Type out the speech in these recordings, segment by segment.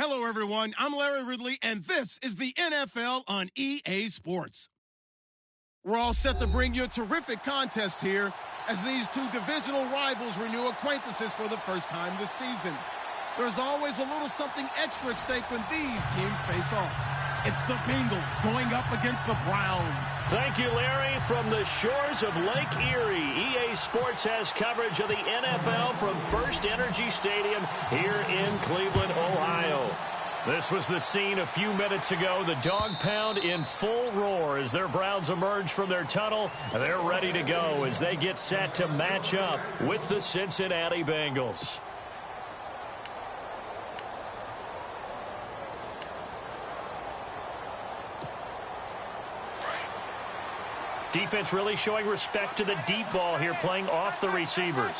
Hello, everyone. I'm Larry Ridley, and this is the NFL on EA Sports. We're all set to bring you a terrific contest here as these two divisional rivals renew acquaintances for the first time this season. There's always a little something extra at stake when these teams face off. It's the Bengals going up against the Browns. Thank you, Larry. From the shores of Lake Erie, EA Sports has coverage of the NFL from First Energy Stadium here in Cleveland, Ohio. This was the scene a few minutes ago. The dog pound in full roar as their Browns emerge from their tunnel. They're ready to go as they get set to match up with the Cincinnati Bengals. Defense really showing respect to the deep ball here, playing off the receivers.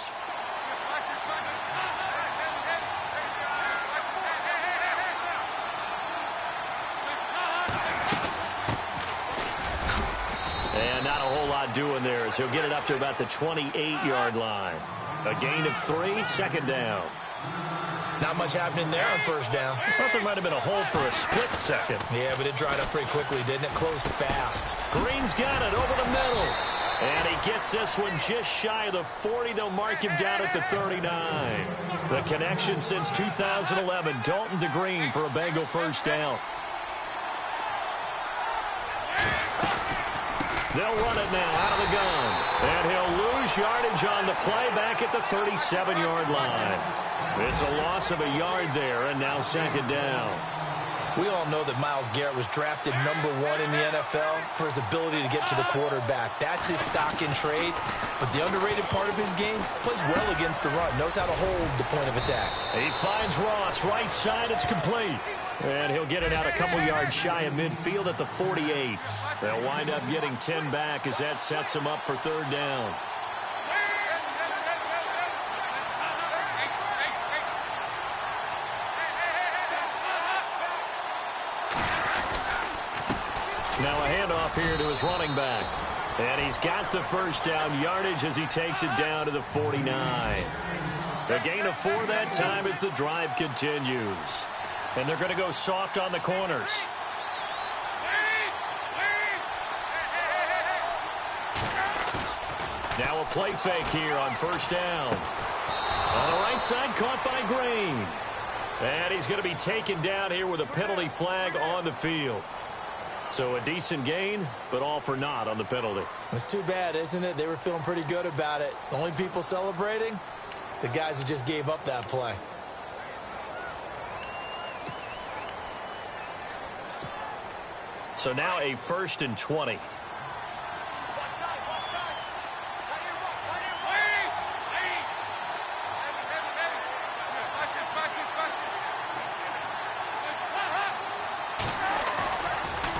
And not a whole lot doing there as he'll get it up to about the 28-yard line. A gain of 3, second down. Not much happening there on first down. I thought there might have been a hole for a split second. Yeah, but it dried up pretty quickly, didn't it? Closed fast. Green's got it over the middle. And he gets this one just shy of the 40. They'll mark him down at the 39. The connection since 2011. Dalton to Green for a Bengal first down. They'll run it now out of the gun. And he'll lose yardage on the play back at the 37-yard line. It's a loss of a yard there, and now second down. We all know that Myles Garrett was drafted #1 in the NFL for his ability to get to the quarterback. That's his stock in trade. But the underrated part of his game, plays well against the run, knows how to hold the point of attack. He finds Ross, right side, it's complete. And he'll get it out a couple yards shy of midfield at the 48. They'll wind up getting 10 back as that sets them up for third down. Now a handoff here to his running back. And he's got the first down yardage as he takes it down to the 49. A gain of 4 that time as the drive continues. And they're going to go soft on the corners. Now a play fake here on first down. On the right side, caught by Green. And he's going to be taken down here with a penalty flag on the field. So a decent gain, but all for naught on the penalty. It's too bad, isn't it? They were feeling pretty good about it. The only people celebrating, the guys who just gave up that play. So now a 1st and 20.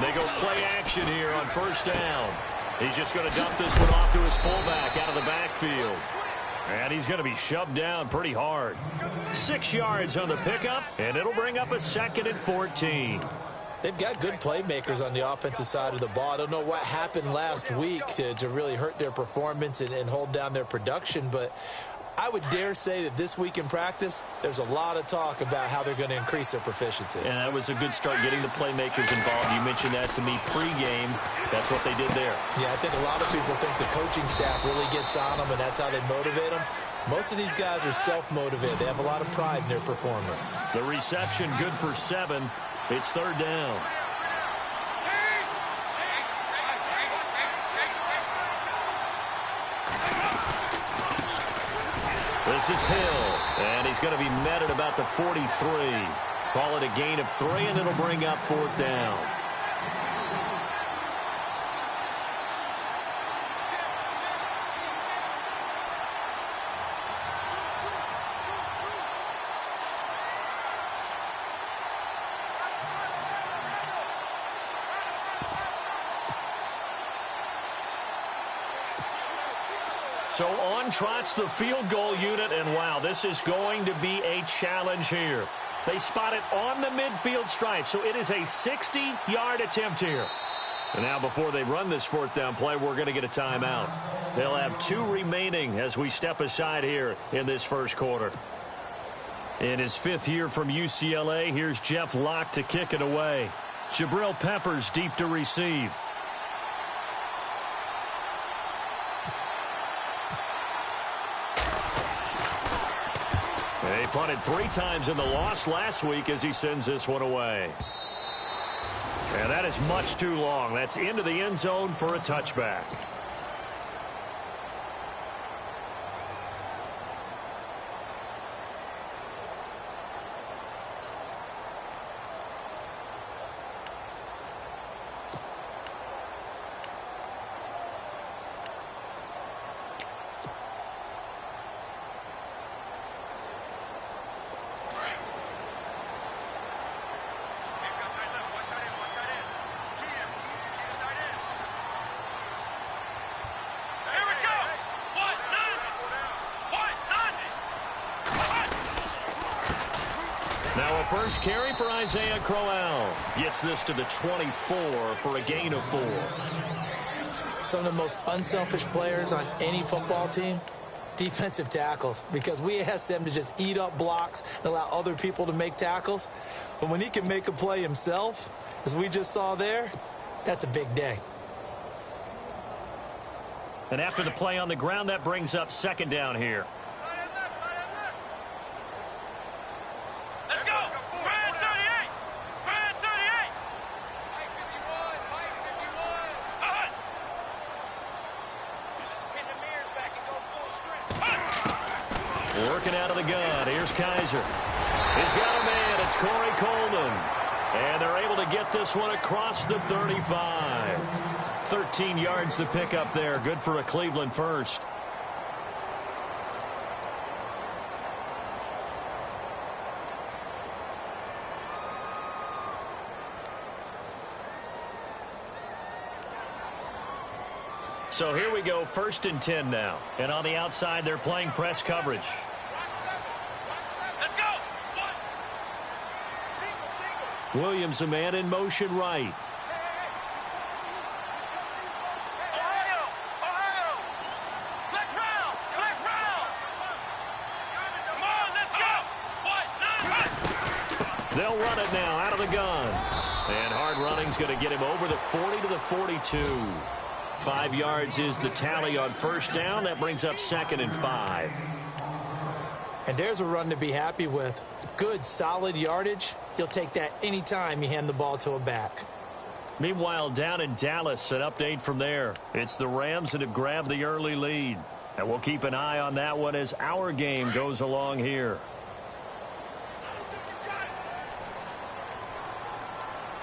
They go play action here on first down. He's just going to dump this one off to his fullback out of the backfield. And he's going to be shoved down pretty hard. 6 yards on the pickup, and it'll bring up a 2nd and 14. They've got good playmakers on the offensive side of the ball. I don't know what happened last week to really hurt their performance and hold down their production, but I would dare say that this week in practice, there's a lot of talk about how they're going to increase their proficiency. And that was a good start getting the playmakers involved. You mentioned that to me pregame. That's what they did there. Yeah, I think a lot of people think the coaching staff really gets on them, and that's how they motivate them. Most of these guys are self-motivated. They have a lot of pride in their performance. The reception good for 7. It's third down. This is Hill, and he's going to be met at about the 43. Call it a gain of 3, and it'll bring up 4th down. So on trots the field goal unit, and wow, this is going to be a challenge here. They spot it on the midfield stripe, so it is a 60-yard attempt here. And now before they run this 4th down play, we're going to get a timeout. They'll have 2 remaining as we step aside here in this first quarter. In his 5th year from UCLA, here's Jeff Locke to kick it away. Jabril Peppers deep to receive. He punted 3 times in the loss last week as he sends this one away. And that is much too long. That's into the end zone for a touchback. Now a first carry for Isaiah Crowell. Gets this to the 24 for a gain of 4. Some of the most unselfish players on any football team, defensive tackles, because we ask them to just eat up blocks and allow other people to make tackles. But when he can make a play himself, as we just saw there, that's a big day. And after the play on the ground, that brings up 2nd down here. Working out of the gun. Here's Kaiser. He's got a man. It's Corey Coleman. And they're able to get this one across the 35. 13 yards to pick up there. Good for a Cleveland first. So here we go, 1st and 10 now. And on the outside, they're playing press coverage. Let's go! Williams, a man in motion right. Ohio! Let's round! Come on, let's go! They'll run it now out of the gun. And hard running's going to get him over the 40 to the 42. 5 yards is the tally on 1st down. That brings up 2nd and 5. And there's a run to be happy with. Good, solid yardage. You'll take that anytime you hand the ball to a back. Meanwhile, down in Dallas, an update from there. It's the Rams that have grabbed the early lead. And we'll keep an eye on that one as our game goes along here.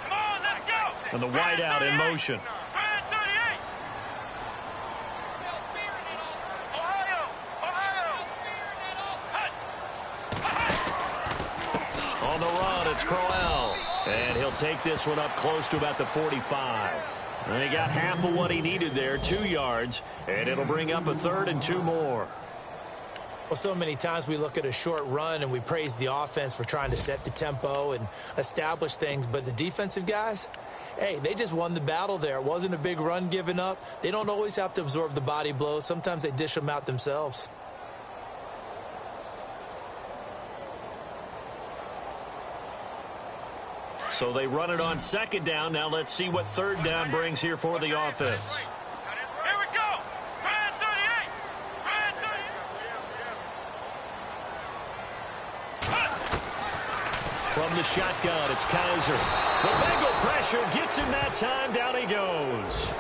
Come on, let's go! And the wideout in motion. On the run, it's Crowell. And he'll take this one up close to about the 45. And he got half of what he needed there, 2 yards. And it'll bring up a 3rd and 2 more. Well, so many times we look at a short run and we praise the offense for trying to set the tempo and establish things. But the defensive guys, hey, they just won the battle there. It wasn't a big run given up. They don't always have to absorb the body blows. Sometimes they dish them out themselves. So they run it on 2nd down. Now let's see what 3rd down brings here for the offense. Here we go! Brand 38! Brand 38! From the shotgun, it's Kaiser. The Bengal pressure gets him that time. Down he goes.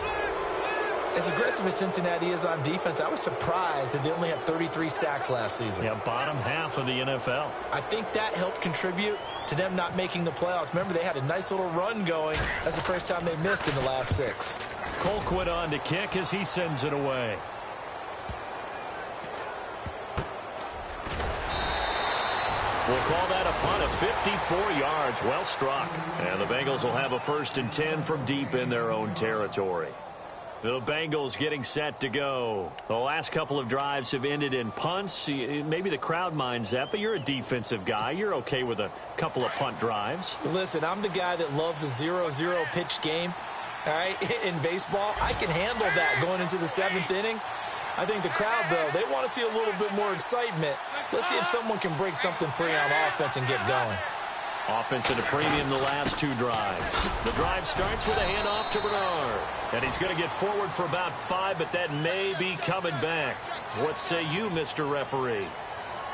As aggressive as Cincinnati is on defense, I was surprised that they only had 33 sacks last season. Yeah, bottom half of the NFL. I think that helped contribute to them not making the playoffs. Remember, they had a nice little run going. That's the first time they missed in the last 6. Colquitt on to kick as he sends it away. We'll call that a punt of 54 yards. Well struck. And the Bengals will have a 1st and 10 from deep in their own territory. The Bengals getting set to go. The last couple of drives have ended in punts. Maybe the crowd minds that, but you're a defensive guy. You're okay with a couple of punt drives. Listen, I'm the guy that loves a 0-0 pitch game. All right, in baseball, I can handle that going into the 7th inning. I think the crowd, though, they want to see a little bit more excitement. Let's see if someone can break something free on offense and get going. Offense at a premium the last two drives. The drive starts with a handoff to Bernard. And he's going to get forward for about 5, but that may be coming back. What say you, Mr. Referee?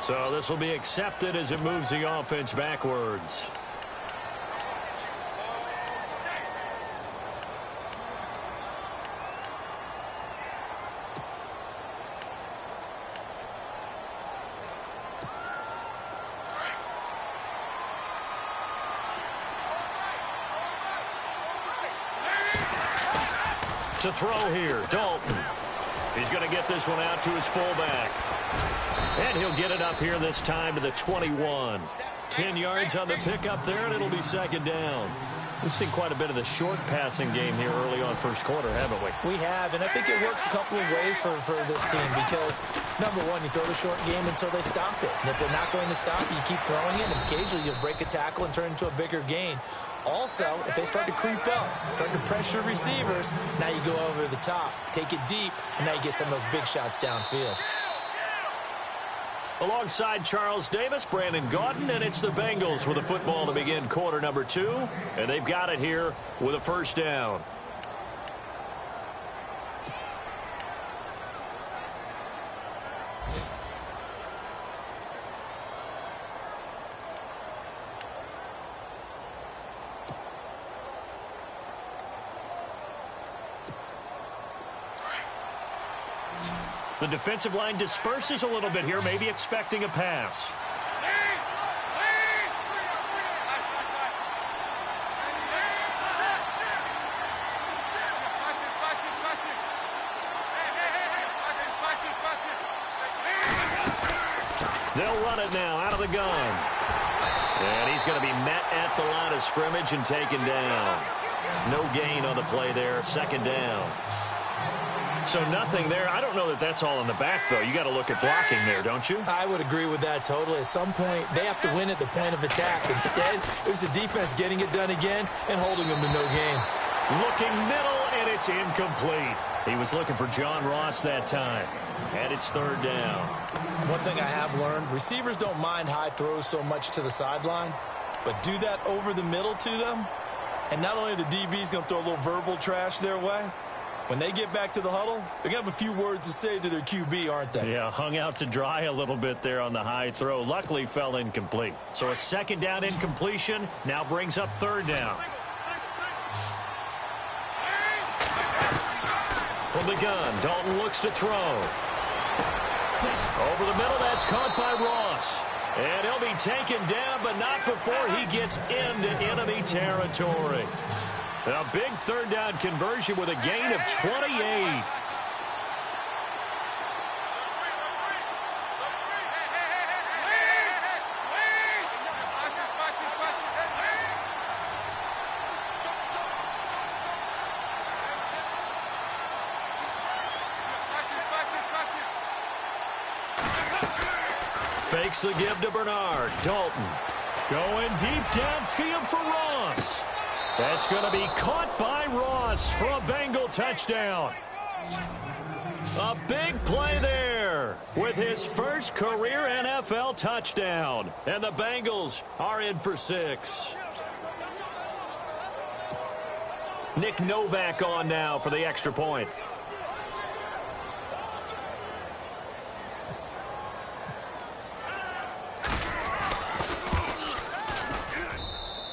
So this will be accepted as it moves the offense backwards. To throw here, Dalton. He's going to get this one out to his fullback. And he'll get it up here this time to the 21. 10 yards on the pickup there, and it'll be second down. We've seen quite a bit of the short passing game here early on first quarter, haven't we? We have, and I think it works a couple of ways for this team because, number one, you throw the short game until they stop it. And if they're not going to stop it, you keep throwing it, and occasionally you'll break a tackle and turn it into a bigger gain. Also, if they start to creep up, start to pressure receivers, now you go over the top, take it deep, and now you get some of those big shots downfield. Alongside Charles Davis, Brandon Gaudin, and it's the Bengals with the football to begin quarter number 2. And they've got it here with a first down. The defensive line disperses a little bit here, maybe expecting a pass. They'll run it now out of the gun. And he's going to be met at the line of scrimmage and taken down. No gain on the play there, second down. So nothing there. I don't know that that's all in the back, though. You got to look at blocking there, don't you? I would agree with that totally. At some point, they have to win at the point of attack. Instead, it was the defense getting it done again and holding them to no gain. Looking middle, and it's incomplete. He was looking for John Ross that time. And it's third down. One thing I have learned, receivers don't mind high throws so much to the sideline, but do that over the middle to them, and not only the DB's going to throw a little verbal trash their way, when they get back to the huddle, they're going to have a few words to say to their QB, aren't they? Yeah, hung out to dry a little bit there on the high throw. Luckily, fell incomplete. So a second down incompletion now brings up third down. From the gun, Dalton looks to throw. Over the middle, that's caught by Ross. And he'll be taken down, but not before he gets into enemy territory. A big third down conversion with a gain of 28. Fakes the give to Bernard. Dalton going deep downfield for Ross. That's going to be caught by Ross for a Bengal touchdown. A big play there with his first career NFL touchdown. And the Bengals are in for 6. Nick Novak on now for the extra point.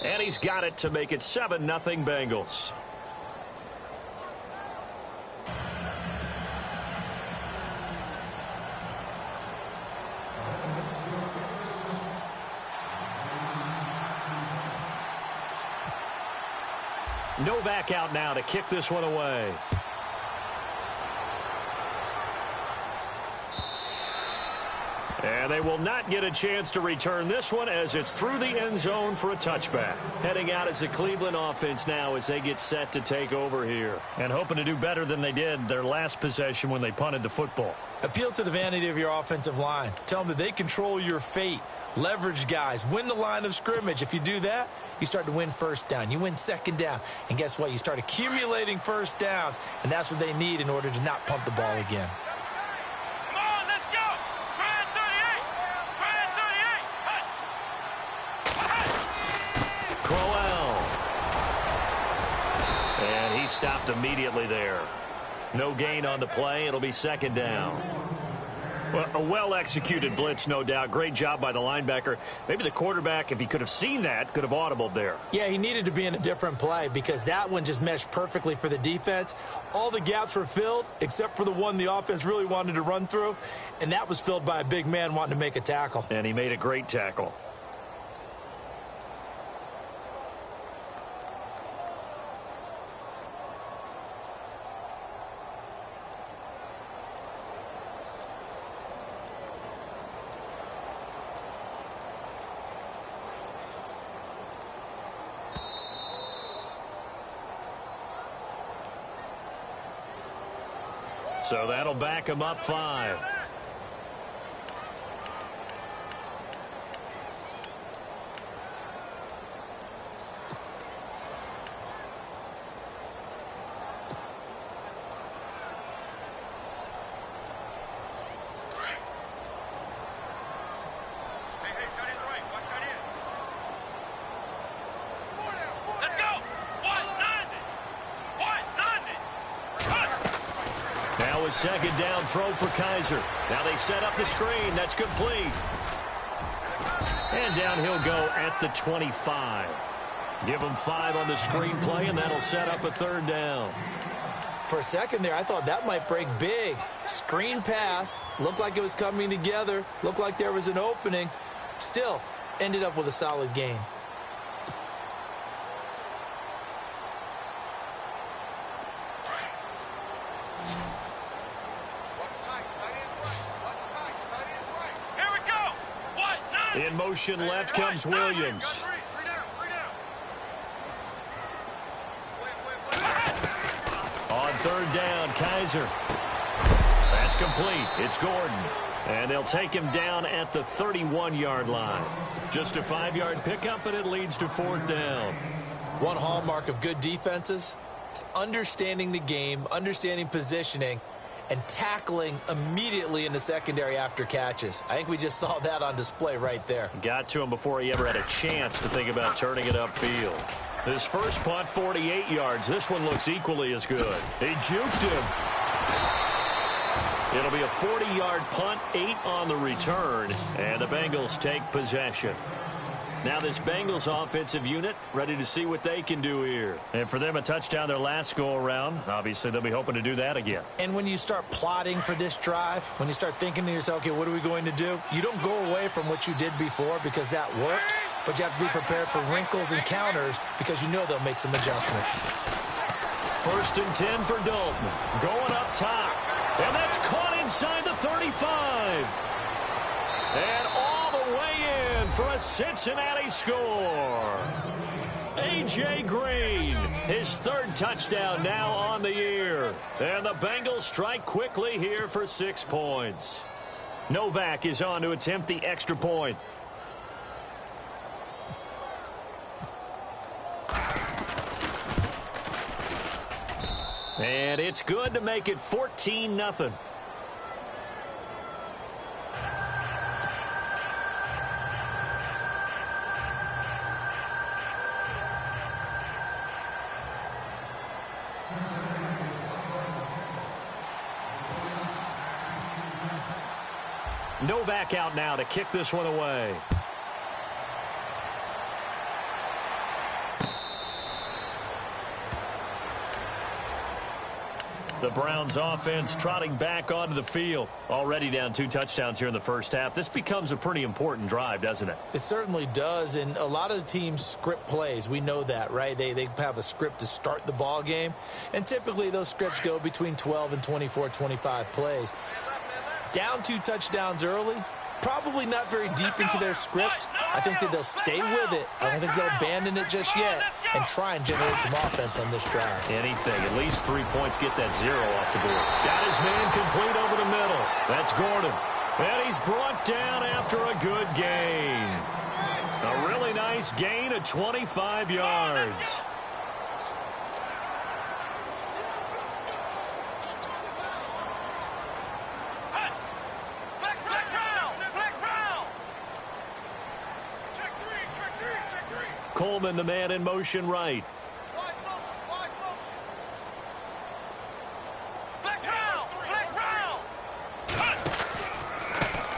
And he's got it to make it 7-0 Bengals. Novak out now to kick this one away. And they will not get a chance to return this one as it's through the end zone for a touchback. Heading out as the Cleveland offense now as they get set to take over here. And hoping to do better than they did their last possession when they punted the football. Appeal to the vanity of your offensive line. Tell them that they control your fate. Leverage guys. Win the line of scrimmage. If you do that, you start to win first down. You win second down. And guess what? You start accumulating first downs. And that's what they need in order to not pump the ball again. Crowell. And he stopped immediately there. No gain on the play. It'll be second down. Well, a well-executed blitz, no doubt. Great job by the linebacker. Maybe the quarterback, if he could have seen that, could have audibled there. Yeah, he needed to be in a different play because that one just meshed perfectly for the defense. All the gaps were filled except for the one the offense really wanted to run through, and that was filled by a big man wanting to make a tackle. And he made a great tackle. So that'll back him up 5. Second down throw for Kaiser. Now they set up the screen. That's complete. And down he'll go at the 25. Give him 5 on the screen play, and that'll set up a third down. For a second there, I thought that might break big. Screen pass. Looked like it was coming together. Looked like there was an opening. Still, ended up with a solid gain. In motion left comes Williams. On third down, Kaiser. That's complete. It's Gordon. And they'll take him down at the 31-yard line. Just a 5-yard pickup, and it leads to fourth down. One hallmark of good defenses is understanding the game, understanding positioning, and tackling immediately in the secondary after catches. I think we just saw that on display right there. Got to him before he ever had a chance to think about turning it upfield. His first punt, 48 yards. This one looks equally as good. He juked him. It'll be a 40-yard punt, 8 on the return, and the Bengals take possession. Now this Bengals offensive unit ready to see what they can do here. And for them, a touchdown their last go-around. Obviously, they'll be hoping to do that again. And when you start plotting for this drive, when you start thinking to yourself, okay, what are we going to do? You don't go away from what you did before because that worked, but you have to be prepared for wrinkles and counters because you know they'll make some adjustments. 1st and 10 for Dalton. Going up top. And that's caught inside the 35. And all the way in for a Cincinnati score. A.J. Green, his 3rd touchdown now on the year. And the Bengals strike quickly here for 6 points. Novak is on to attempt the extra point. And it's good to make it 14-0. Novak out now to kick this one away. The Browns offense trotting back onto the field. Already down 2 touchdowns here in the first half. This becomes a pretty important drive, doesn't it? It certainly does, and a lot of the teams script plays. We know that, right? They have a script to start the ball game, and typically those scripts go between 12 and 24, 25 plays. Down 2 touchdowns early, probably not very deep into their script. I think that they'll stay with it. I don't think they'll abandon it just yet and try and generate some offense on this drive. Anything. At least 3 points, get that 0 off the board. Got his man complete over the middle. That's Gordon. And he's brought down after a good gain. A really nice gain of 25 yards. Coleman, the man in motion right.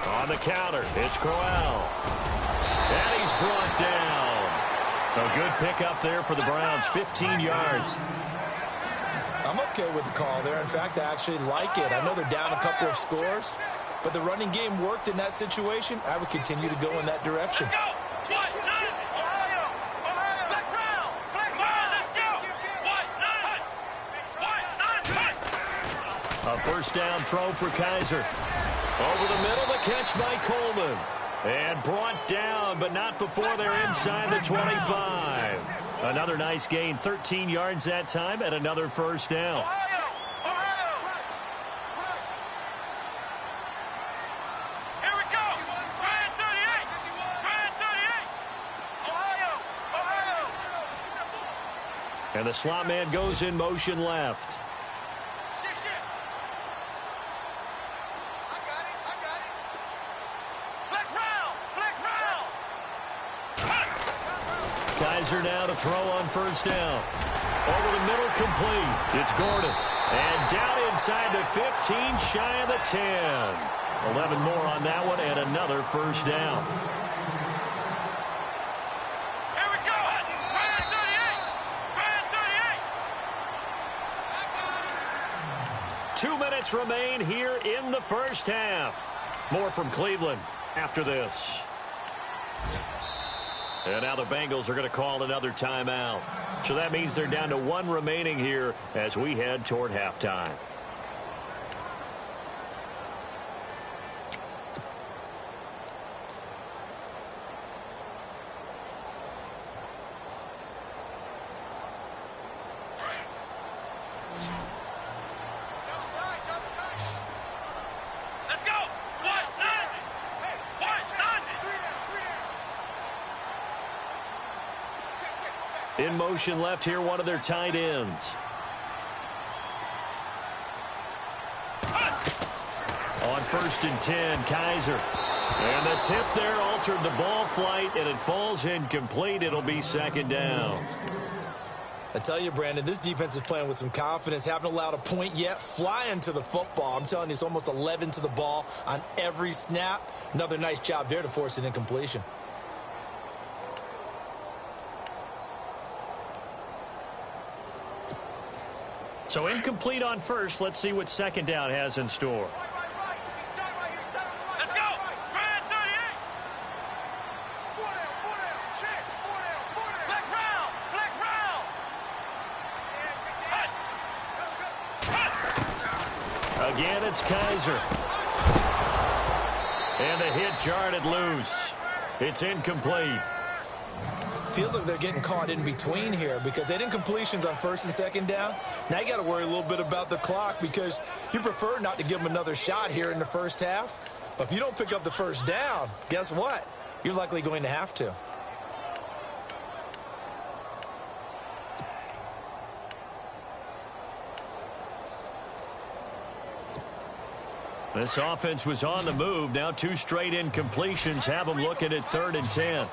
On the counter, it's Crowell. And he's brought down. A good pickup there for the Browns, 15 yards. I'm okay with the call there. In fact, I actually like it. I know they're down a couple of scores, but the running game worked in that situation. I would continue to go in that direction. A first down throw for Kaiser. Over the middle, the catch by Coleman. And brought down, but not before they're inside the 25. Another nice gain, 13 yards that time, and another first down. Here we go. Brand 38. Brand 38. Ohio. And the slot man goes in motion left. Kaiser now to throw on first down. Over the middle, complete. It's Gordon. And down inside the 15, shy of the 10. 11 more on that one, and another first down. Here we go. Brand 38. Brand 38. 2 minutes remain here in the first half. More from Cleveland after this. And now the Bengals are going to call another timeout. So that means they're down to 1 remaining here as we head toward halftime. In motion left here, one of their tight ends. On first and 10, Kaiser. And the tip there altered the ball flight, and it falls incomplete. It'll be second down. I tell you, Brandon, this defense is playing with some confidence. Haven't allowed a point yet. Flying to the football. I'm telling you, it's almost 11 to the ball on every snap. Another nice job there to force an incompletion. So incomplete on first. Let's see what second down has in store. Let's go. Brand 38. Flex round. Again, it's Kaiser. And the hit jarred it loose. It's incomplete. Feels like they're getting caught in between here because they had incompletions on first and second down. Now you got to worry a little bit about the clock because you prefer not to give them another shot here in the first half. But if you don't pick up the first down, guess what? You're likely going to have to. This offense was on the move. Now 2 straight incompletions have them looking at 3rd and 10.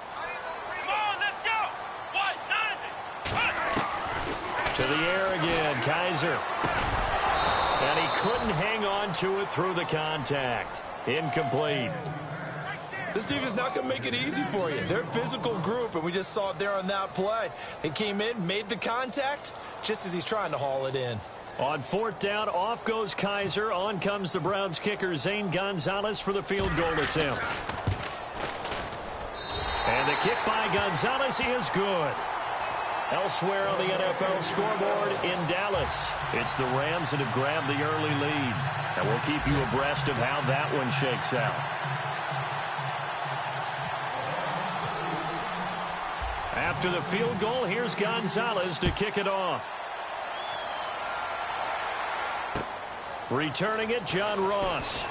To the air again, Kaiser. And he couldn't hang on to it through the contact. Incomplete. This defense is not going to make it easy for you. They're a physical group, and we just saw it there on that play. They came in, made the contact, just as he's trying to haul it in. On 4th down, off goes Kaiser. On comes the Browns kicker, Zane Gonzalez, for the field goal attempt. And the kick by Gonzalez is good. Elsewhere on the NFL scoreboard in Dallas, it's the Rams that have grabbed the early lead. And we'll keep you abreast of how that one shakes out. After the field goal, here's Gonzalez to kick it off. Returning it, John Ross.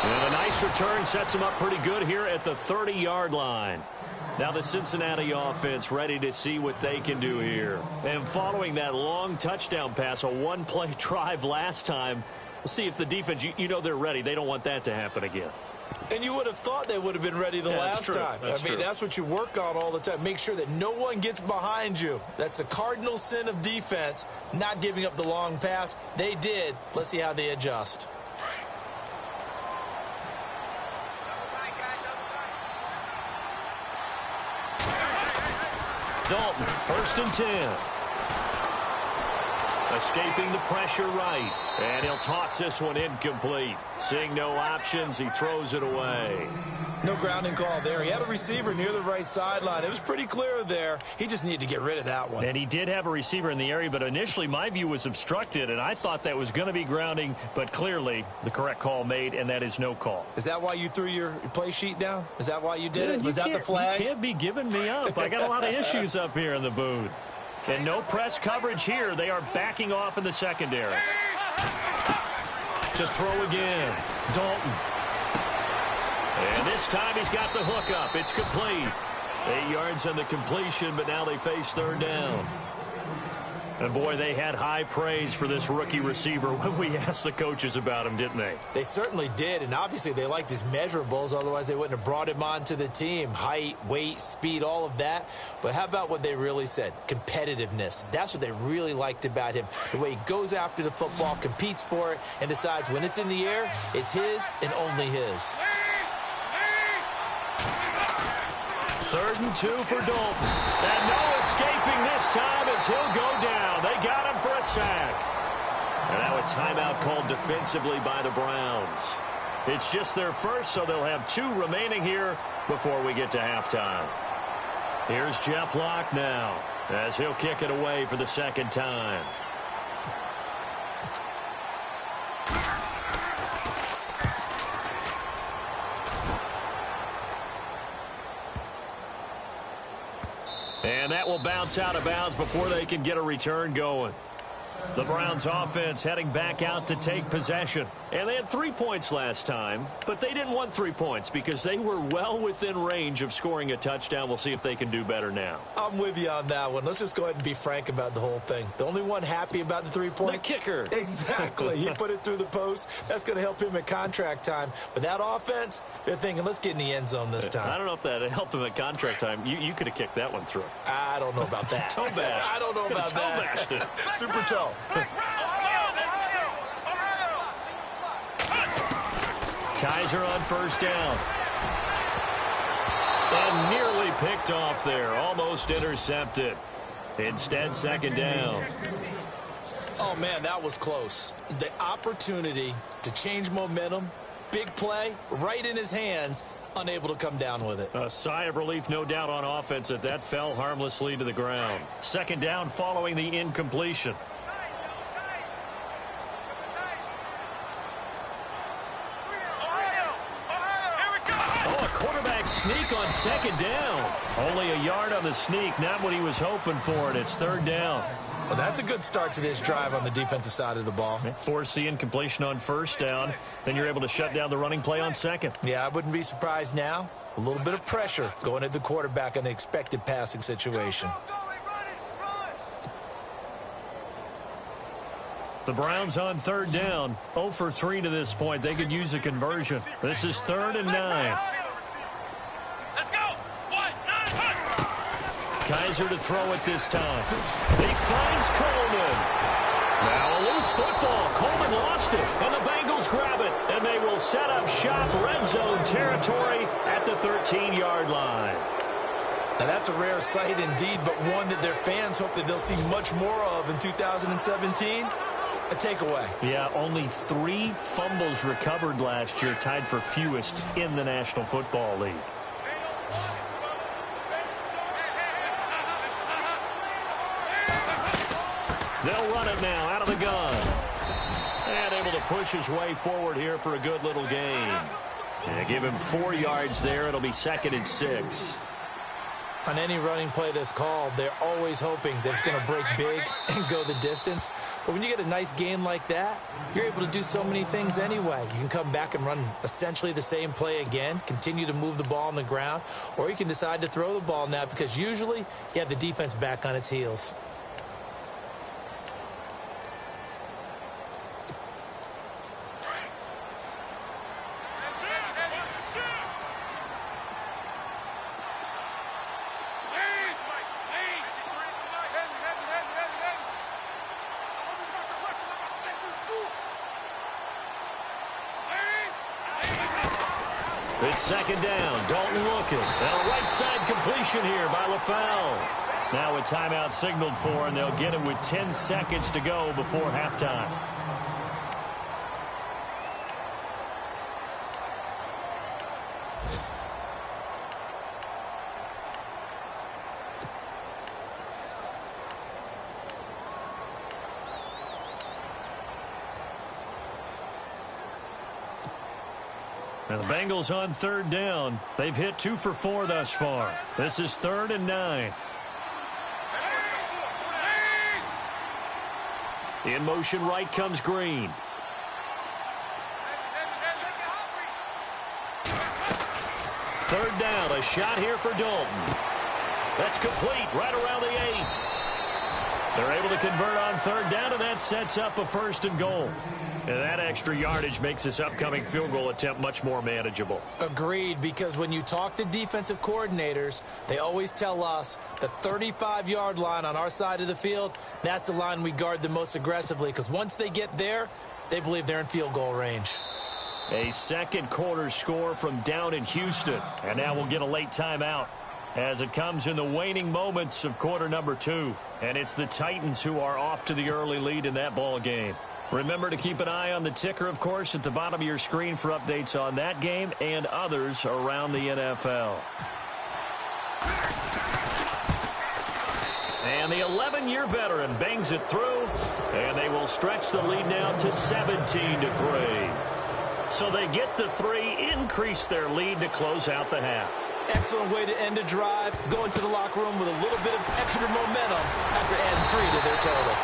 And a nice return sets him up pretty good here at the 30-yard line. Now the Cincinnati offense ready to see what they can do here. And following that long touchdown pass, a 1-play drive last time, we'll see if the defense, you know they're ready. They don't want that to happen again. And you would have thought they would have been ready the last time. That's what you work on all the time. Make sure that no one gets behind you. That's the cardinal sin of defense, not giving up the long pass. They did. Let's see how they adjust. Dalton, 1st and 10. Escaping the pressure right. And he'll toss this one incomplete. Seeing no options, he throws it away. No grounding call there. He had a receiver near the right sideline. It was pretty clear there. He just needed to get rid of that one. And he did have a receiver in the area, but initially my view was obstructed, and I thought that was going to be grounding, but clearly the correct call made, and that is no call. Is that why you threw your play sheet down? Is that why you did it? Was that the flag? You can't be giving me up. I got a lot of issues up here in the booth. And no press coverage here. They are backing off in the secondary. To throw again. Dalton. And this time he's got the hook up. It's complete. 8 yards on the completion, but now they face 3rd down. And, boy, they had high praise for this rookie receiver when we asked the coaches about him, didn't they? They certainly did, and obviously they liked his measurables. Otherwise, they wouldn't have brought him onto the team. Height, weight, speed, all of that. But how about what they really said? Competitiveness. That's what they really liked about him. The way he goes after the football, competes for it, and decides when it's in the air, it's his and only his. 3rd and 2 for Dalton. And no escaping this time as he'll go down. They got him for a sack. And now a timeout called defensively by the Browns. It's just their first, so they'll have 2 remaining here before we get to halftime. Here's Jeff Locke now as he'll kick it away for the 2nd time. And that will bounce out of bounds before they can get a return going. The Browns offense heading back out to take possession. And they had 3 points last time, but they didn't want 3 points because they were well within range of scoring a touchdown. We'll see if they can do better now. I'm with you on that one. Let's just go ahead and be frank about the whole thing. The only one happy about the 3-point? The kicker. Exactly. He put it through the post. That's going to help him at contract time. But that offense, they're thinking, let's get in the end zone this time. I don't know if that helped him at contract time. You could have kicked that one through. I don't know about that. Toe bash. I don't know about that. Toe bashed. Super toe. Kaiser on 1st down. And nearly picked off there. Almost intercepted. Instead, 2nd down. Oh, man, that was close. The opportunity to change momentum, big play, right in his hands, unable to come down with it. A sigh of relief, no doubt, on offense that fell harmlessly to the ground. 2nd down following the incompletion. Sneak on 2nd down. Only a yard on the sneak, not what he was hoping for, and it's 3rd down. Well, that's a good start to this drive on the defensive side of the ball. Force the incompletion on 1st down. Then you're able to shut down the running play on 2nd. Yeah, I wouldn't be surprised now. A little bit of pressure going at the quarterback in an expected passing situation. The Browns on 3rd down. 0 for 3 to this point. They could use a conversion. This is 3rd and 9. Kaiser to throw it this time. He finds Coleman. Now a loose football. Coleman lost it, and the Bengals grab it. And they will set up shop, red zone territory at the 13-yard line. Now that's a rare sight indeed, but one that their fans hope that they'll see much more of in 2017. A takeaway. Yeah, only 3 fumbles recovered last year, tied for fewest in the National Football League. They'll run it now out of the gun. And able to push his way forward here for a good little gain. And give him 4 yards there. It'll be 2nd and 6. On any running play that's called, they're always hoping that it's going to break big and go the distance. But when you get a nice gain like that, you're able to do so many things anyway. You can come back and run essentially the same play again, continue to move the ball on the ground, or you can decide to throw the ball now because usually you have the defense back on its heels. It's second down. Dalton looking. And a right side completion here by LaFell. Now a timeout signaled for, and they'll get it with 10 seconds to go before halftime. And the Bengals on third down. They've hit 2 for 4 thus far. This is 3rd and 9. In motion right comes Green. Third down, a shot here for Dalton. That's complete right around the 8. They're able to convert on third down, and that sets up a 1st and goal. And that extra yardage makes this upcoming field goal attempt much more manageable. Agreed, because when you talk to defensive coordinators, they always tell us the 35-yard line on our side of the field, that's the line we guard the most aggressively, because once they get there, they believe they're in field goal range. A second quarter score from down in Houston. And now we'll get a late timeout as it comes in the waning moments of quarter number 2. And it's the Titans who are off to the early lead in that ball game. Remember to keep an eye on the ticker, of course, at the bottom of your screen for updates on that game and others around the NFL. And the 11-year veteran bangs it through, and they will stretch the lead now to 17-3. So they get the 3, increase their lead to close out the half. Excellent way to end a drive, go into the locker room with a little bit of extra momentum after adding 3 to their total.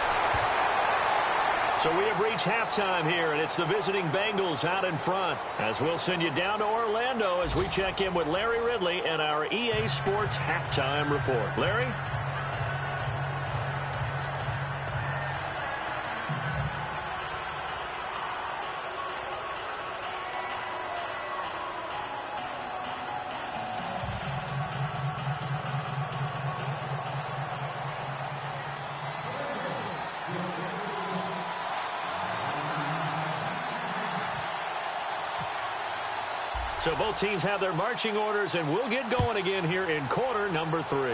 So we have reached halftime here, and it's the visiting Bengals out in front. As we'll send you down to Orlando as we check in with Larry Ridley and our EA Sports Halftime Report. Larry? So both teams have their marching orders, and we'll get going again here in quarter number 3.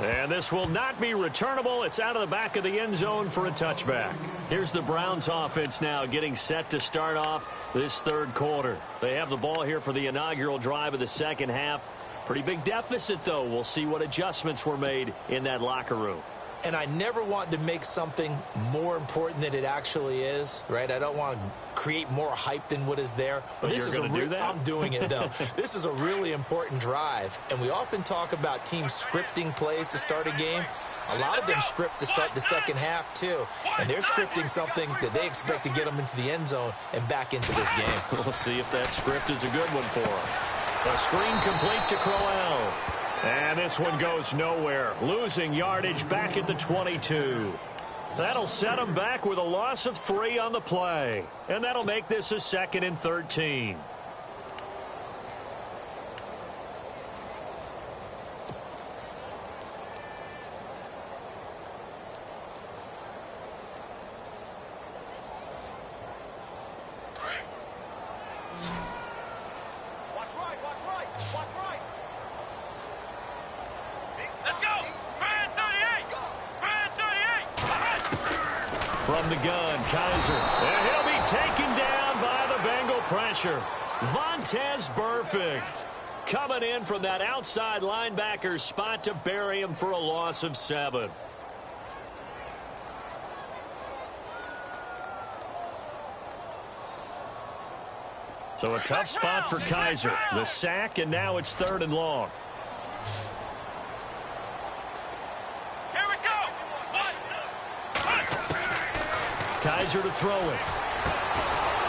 And this will not be returnable. It's out of the back of the end zone for a touchback. Here's the Browns offense now getting set to start off this third quarter. They have the ball here for the inaugural drive of the second half. Pretty big deficit, though. We'll see what adjustments were made in that locker room. And I never want to make something more important than it actually is, right? I don't want to create more hype than what is there. But this is going to do that? I'm doing it, though. This is a really important drive. And we often talk about teams scripting plays to start a game. A lot of them script to start the second half, too. And they're scripting something that they expect to get them into the end zone and back into this game. We'll see if that script is a good one for them. A screen complete to Crowell. And this one goes nowhere. Losing yardage back at the 22. That'll set them back with a loss of 3 on the play. And that'll make this a 2nd and 13. From the gun, Kaiser. And he'll be taken down by the Bengal pressure. Vontaze Burfict coming in from that outside linebacker spot to bury him for a loss of 7. So a tough spot for Kaiser. The sack, and now it's 3rd and long. Kaiser to throw it.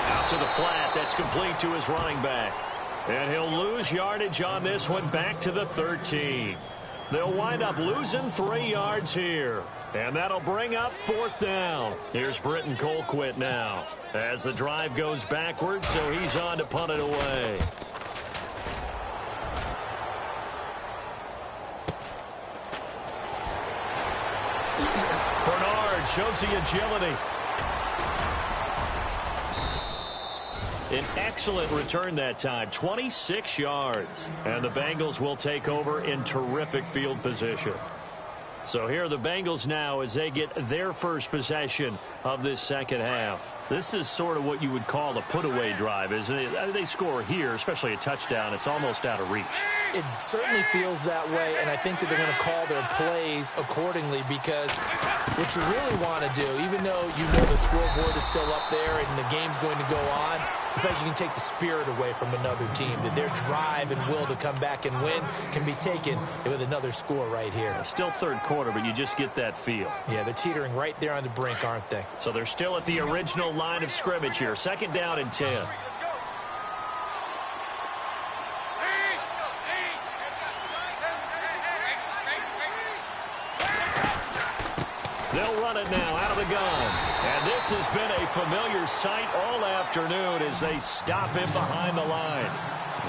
Out to the flat. That's complete to his running back. And he'll lose yardage on this one back to the 13. They'll wind up losing 3 yards here. And that'll bring up 4th down. Here's Britton Colquitt now as the drive goes backwards, so he's on to punt it away. Bernard shows the agility. An Excellent return that time, 26 yards. And the Bengals will take over in terrific field position. So here are the Bengals now as they get their first possession of this second half. This is sort of what you would call a put-away drive, isn't it? They score here, especially a touchdown. It's almost out of reach. It certainly feels that way, and I think that they're going to call their plays accordingly because what you really want to do, even though you know the scoreboard is still up there and the game's going to go on, I think you can take the spirit away from another team, that their drive and will to come back and win can be taken with another score right here. Still third quarter, but you just get that feel. Yeah, they're teetering right there on the brink, aren't they? So they're still at the original line of scrimmage here. Second down and 10. They'll run it now out of the gun. And this has been a familiar sight all afternoon as they stop him behind the line.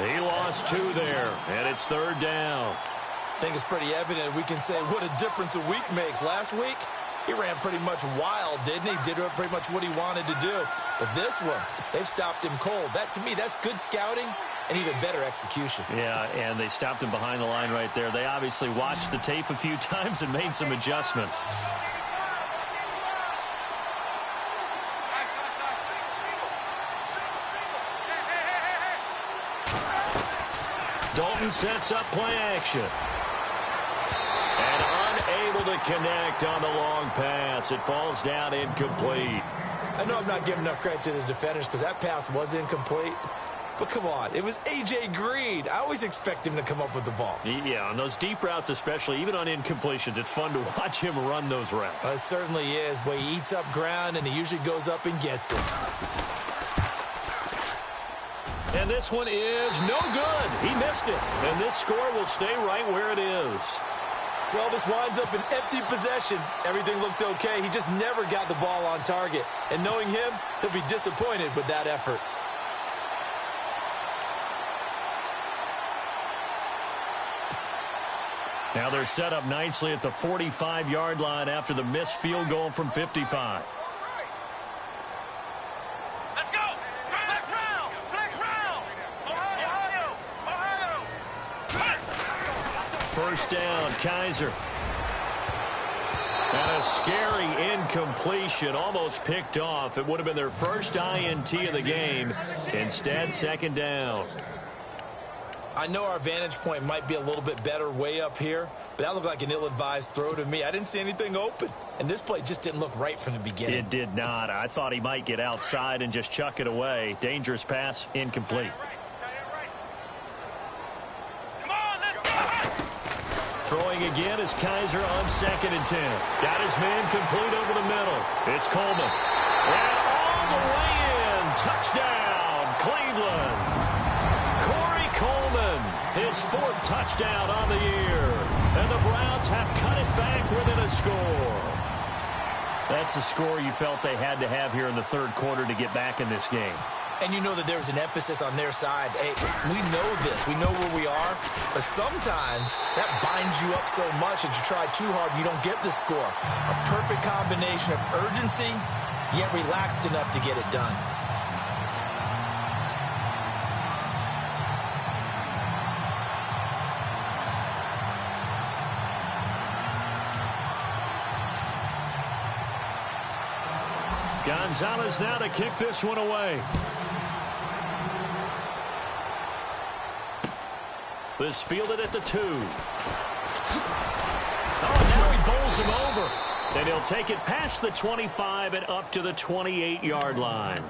He lost 2 there, and it's third down. I think it's pretty evident. We can say what a difference a week makes. Last week, he ran pretty much wild, didn't he? Did pretty much what he wanted to do. But this one, they've stopped him cold. That, to me, that's good scouting and even better execution. Yeah, and they stopped him behind the line right there. They obviously watched the tape a few times and made some adjustments. Dalton sets up play action. And unable to connect on the long pass. It falls down incomplete. I know I'm not giving enough credit to the defenders because that pass was incomplete. But come on, it was A.J. Green. I always expect him to come up with the ball. Yeah, on those deep routes especially, even on incompletions, it's fun to watch him run those routes. It certainly is, but he eats up ground and he usually goes up and gets it. And this one is no good. He missed it. And this score will stay right where it is. Well, this winds up an empty possession. Everything looked okay. He just never got the ball on target. And knowing him, he'll be disappointed with that effort. Now they're set up nicely at the 45-yard line after the missed field goal from 55. First down, Kaiser. And a scary incompletion, almost picked off. It would have been their first INT of the game. Instead, second down. I know our vantage point might be a little bit better way up here, but that looked like an ill-advised throw to me. I didn't see anything open, and this play just didn't look right from the beginning. It did not. I thought he might get outside and just chuck it away. Dangerous pass, incomplete. Throwing again is Kaiser on second and 10. Got his man complete over the middle. It's Coleman. And all the way in. Touchdown, Cleveland. Corey Coleman, his 4th touchdown on the year. And the Browns have cut it back within a score. That's a score you felt they had to have here in the third quarter to get back in this game. And you know that there's an emphasis on their side. Hey, we know this. We know where we are. But sometimes that binds you up so much that you try too hard, you don't get the score. A perfect combination of urgency, yet relaxed enough to get it done. Gonzalez now to kick this one away. This fielded at the 2. Oh, now he bowls him over. And he'll take it past the 25 and up to the 28-yard line.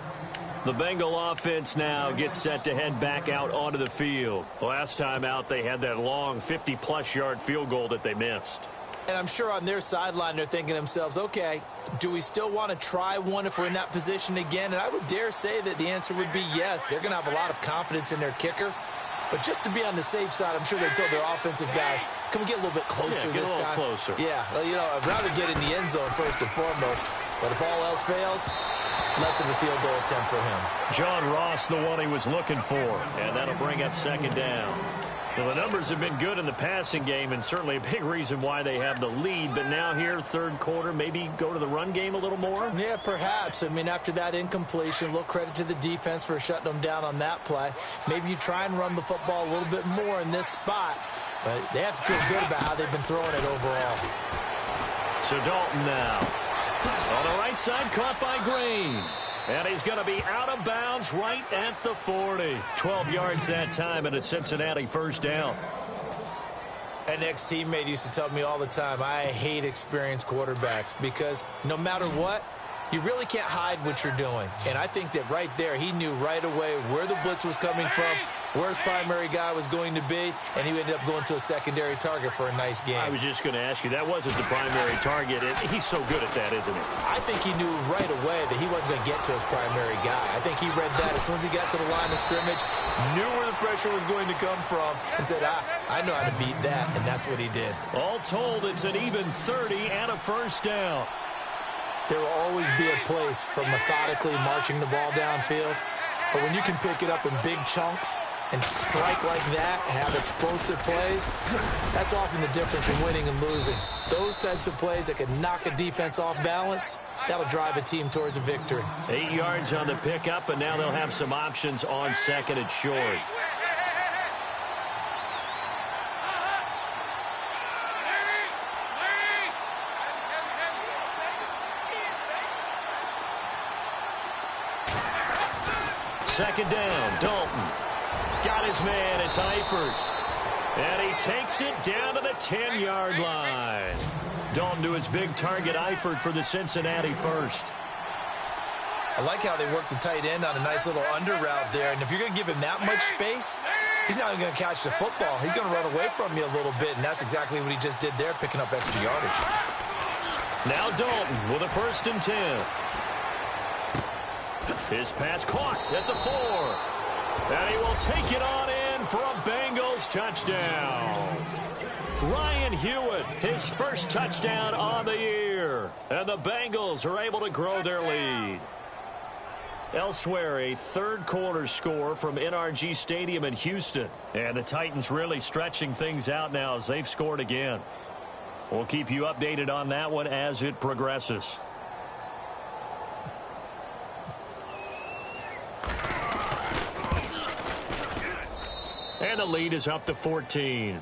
The Bengal offense now gets set to head back out onto the field. Last time out, they had that long 50-plus yard field goal that they missed. And I'm sure on their sideline, they're thinking to themselves, okay, do we still want to try one if we're in that position again? And I would dare say that the answer would be yes. They're going to have a lot of confidence in their kicker. But just to be on the safe side, I'm sure they told their offensive guys, can we get a little bit closer this time? Closer. Yeah, well, you know, I'd rather get in the end zone first and foremost. But if all else fails, less of a field goal attempt for him. John Ross, the one he was looking for. And that'll bring up second down. Well, the numbers have been good in the passing game, and certainly a big reason why they have the lead. But now here, third quarter, maybe go to the run game a little more? Yeah, perhaps. I mean, after that incompletion, a little credit to the defense for shutting them down on that play. Maybe you try and run the football a little bit more in this spot. But they have to feel good about how they've been throwing it overall. So Dalton now. On the right side, caught by Green. And he's going to be out of bounds right at the 40. 12 yards that time and a Cincinnati first down. An ex-teammate used to tell me all the time, I hate experienced quarterbacks because no matter what, you really can't hide what you're doing. And I think that right there, he knew right away where the blitz was coming from, where his primary guy was going to be, and he ended up going to a secondary target for a nice game. I was just going to ask you, that wasn't the primary target. He's so good at that, isn't he? I think he knew right away that he wasn't going to get to his primary guy. I think he read that as soon as he got to the line of scrimmage, knew where the pressure was going to come from, and said, I know how to beat that, and that's what he did. All told, it's an even 30 and a first down. There will always be a place for methodically marching the ball downfield. But when you can pick it up in big chunks and strike like that, have explosive plays, that's often the difference in winning and losing. Those types of plays that can knock a defense off balance, that'll drive a team towards a victory. 8 yards on the pickup, and now they'll have some options on second and short. Second down, Dalton. Got his man, it's Eifert. And he takes it down to the 10-yard line. Dalton to his big target, Eifert, for the Cincinnati first. I like how they work the tight end on a nice little under route there. And if you're going to give him that much space, he's not even going to catch the football. He's going to run away from you a little bit, and that's exactly what he just did there, picking up extra yardage. Now Dalton with a 1st and 10. His pass caught at the 4. And he will take it on in for a Bengals touchdown. Ryan Hewitt, his first touchdown on the year. And the Bengals are able to grow their lead. Elsewhere, a third quarter score from NRG Stadium in Houston. And the Titans really stretching things out now as they've scored again. We'll keep you updated on that one as it progresses. And the lead is up to 14.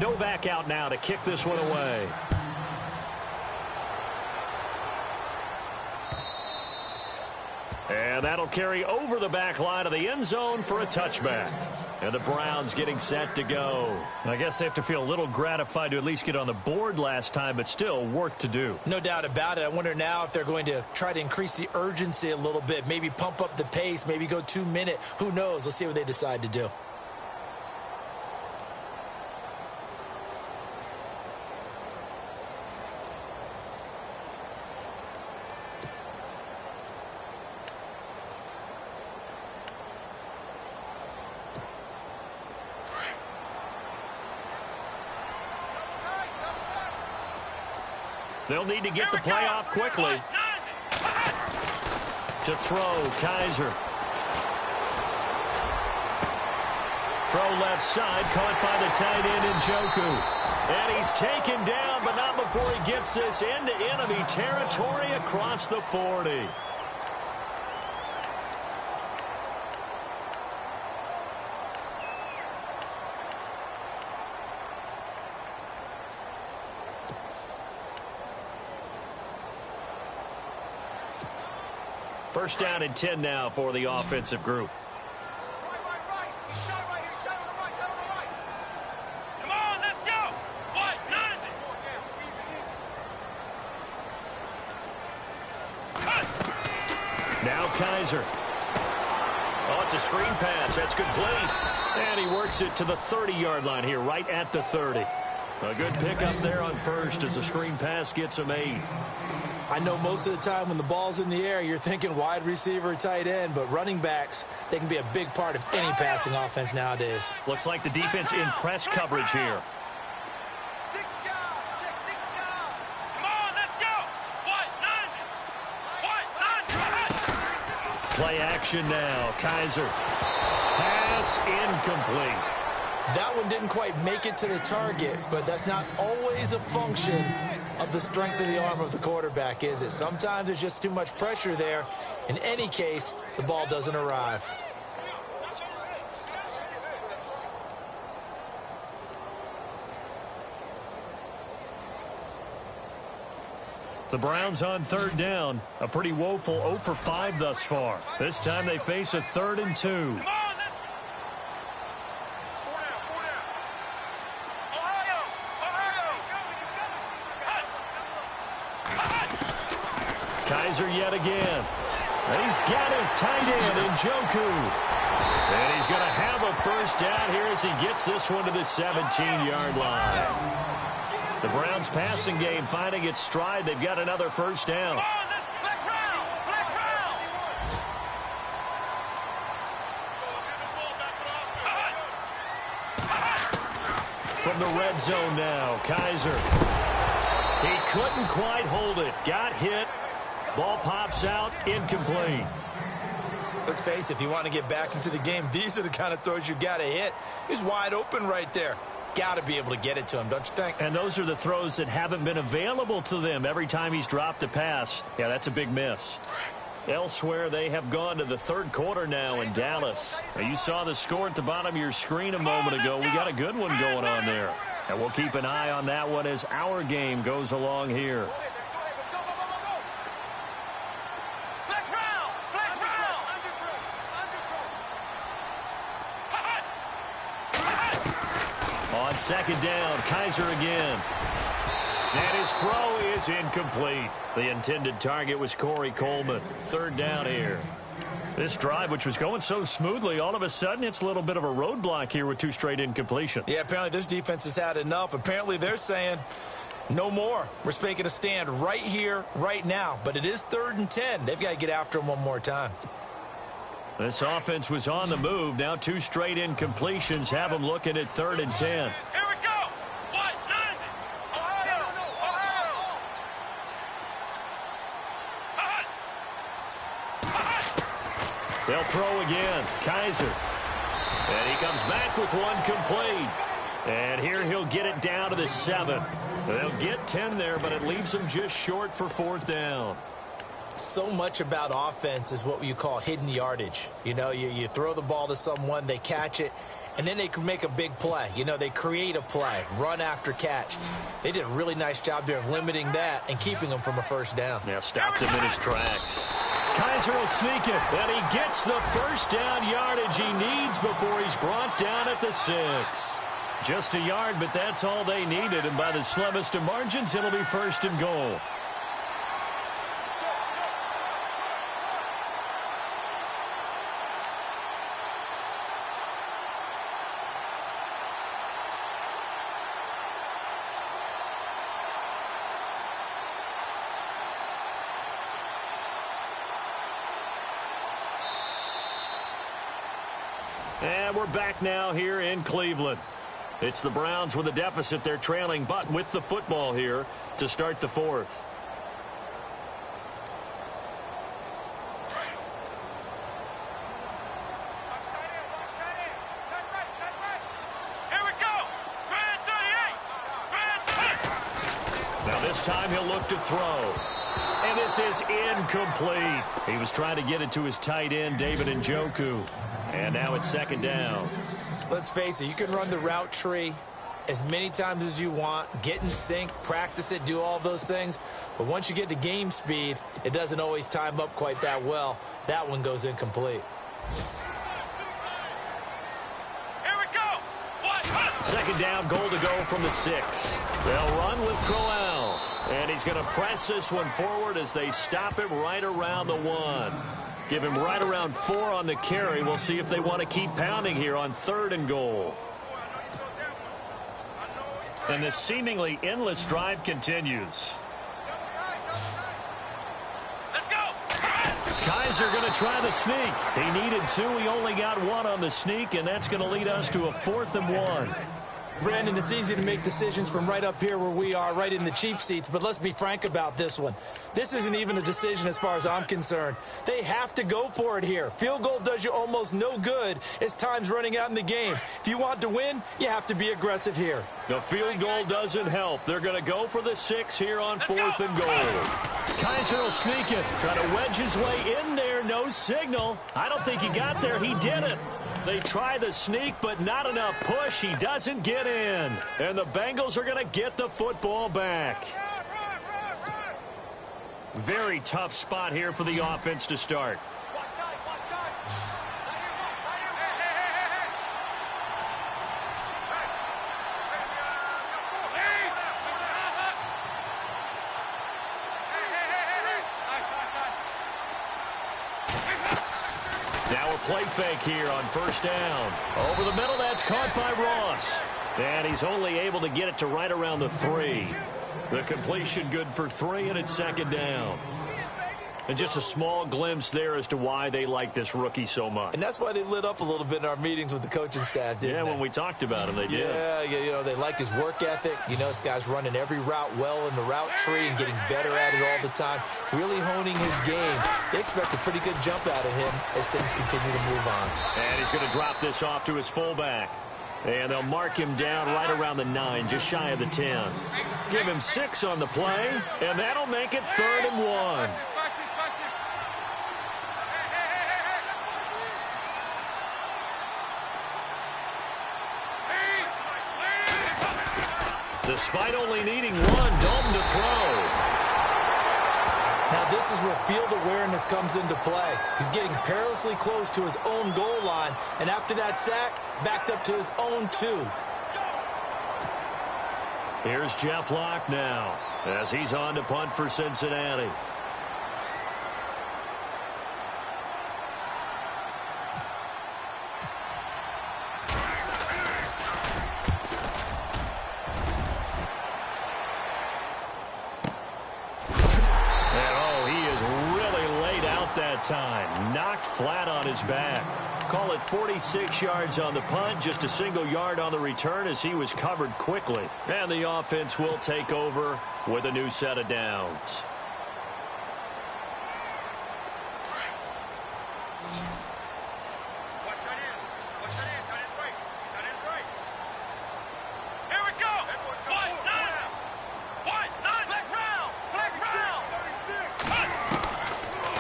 Novak out now to kick this one away. And that'll carry over the back line of the end zone for a touchback. And the Browns getting set to go. I guess they have to feel a little gratified to at least get on the board last time, but still work to do. No doubt about it. I wonder now if they're going to try to increase the urgency a little bit, maybe pump up the pace, maybe go 2-minute. Who knows? Let's see what they decide to do. They'll need to get the play off quickly. To throw, Kaiser. Throw left side, caught by the tight end Njoku. And he's taken down, but not before he gets this into enemy territory across the 40. First down and 10 now for the offensive group. Come on, let's go. What? Now Kaiser. Oh, it's a screen pass. That's complete. And he works it to the 30-yard line here, right at the 30. A good pickup there on first as the screen pass gets him 8. I know most of the time when the ball's in the air, you're thinking wide receiver, tight end, but running backs, they can be a big part of any passing offense nowadays. Looks like the defense in press coverage here. Come on, let's go. Play action now. Kaiser. Pass incomplete. That one didn't quite make it to the target, but that's not always a function of the strength of the arm of the quarterback, is it? Sometimes there's just too much pressure there. In any case, the ball doesn't arrive. The Browns on third down. A pretty woeful 0 for 5 thus far. This time they face a 3rd and 2. Kaiser yet again. He's got his tight end in Njoku. And he's going to have a first down here as he gets this one to the 17-yard line. The Browns passing game finding its stride. They've got another first down. From the red zone now, Kaiser. He couldn't quite hold it. Got hit. Ball pops out, incomplete. Let's face it, if you want to get back into the game, these are the kind of throws you got to hit. He's wide open right there. Got to be able to get it to him, don't you think? And those are the throws that haven't been available to them every time he's dropped a pass. Yeah, that's a big miss. Elsewhere, they have gone to the third quarter now in Dallas. Now, you saw the score at the bottom of your screen a moment ago. We got a good one going on there. And we'll keep an eye on that one as our game goes along here. On second down, Kaiser again. And his throw is incomplete. The intended target was Corey Coleman. Third down here. This drive, which was going so smoothly, all of a sudden it's a little bit of a roadblock here with 2 straight incompletions. Yeah, apparently this defense has had enough. Apparently they're saying no more. We're making a stand right here, right now. But it is 3rd and 10. They've got to get after him one more time. This offense was on the move. Now 2 straight incompletions have them looking at 3rd and 10. Here we go. They'll throw again. Kaiser. And he comes back with one complete. And here he'll get it down to the 7. They'll get 10 there, but it leaves them just short for 4th down. So much about offense is what you call hidden yardage. You know, you throw the ball to someone, they catch it, and then they can make a big play. You know, they create a play, run after catch. They did a really nice job there of limiting that and keeping them from a first down. Yeah, stopped him in his tracks. Kaiser will sneak it, and he gets the first down yardage he needs before he's brought down at the 6. Just a yard, but that's all they needed, and by the slimmest of margins, it'll be 1st and goal. And we're back now here in Cleveland. It's the Browns with a deficit. They're trailing, but with the football here to start the 4th. Here we go. Grand 38. Now this time he'll look to throw. And this is incomplete. He was trying to get it to his tight end, David Njoku. And now it's 2nd down. Let's face it, you can run the route tree as many times as you want, get in sync, practice it, do all those things. But once you get to game speed, it doesn't always time up quite that well. That one goes incomplete. Here we go. 2nd down, goal to go from the 6. They'll run with Crowell. And he's going to press this one forward as they stop him right around the 1. Give him right around 4 on the carry. We'll see if they want to keep pounding here on 3rd and goal. And this seemingly endless drive continues. Kaiser going to try the sneak. He needed 2. He only got 1 on the sneak, and that's going to lead us to a 4th and 1. Brandon, it's easy to make decisions from right up here where we are, right in the cheap seats, but let's be frank about this one. This isn't even a decision as far as I'm concerned. They have to go for it here. Field goal does you almost no good as time's running out in the game. If you want to win, you have to be aggressive here. The field goal doesn't help. They're going to go for the 6 here on 4th and goal. Kaiser will sneak it. Try to wedge his way in there. No signal. I don't think he got there. He didn't. They try the sneak, but not enough push. He doesn't get in. And the Bengals are going to get the football back. Very tough spot here for the offense to start. Now a play fake here on 1st down. Over the middle, that's caught by Ross. And he's only able to get it to right around the 3. The completion good for 3, and it's 2nd down. And just a small glimpse there as to why they like this rookie so much. And that's why they lit up a little bit in our meetings with the coaching staff, didn't they? When we talked about him, they did. Yeah, you know, they like his work ethic. You know, this guy's running every route well in the route tree and getting better at it all the time, really honing his game. They expect a pretty good jump out of him as things continue to move on. And he's going to drop this off to his fullback. And they'll mark him down right around the 9, just shy of the 10. Give him 6 on the play, and that'll make it 3rd and 1. Despite only needing 1, Dalton to throw. Now this is where field awareness comes into play. He's getting perilously close to his own goal line, and after that sack, backed up to his own 2. Here's Jeff Locke now as he's on to punt for Cincinnati. Time knocked flat on his back. Call it 46 yards on the punt, just a single yard on the return as he was covered quickly. And the offense will take over with a new set of downs.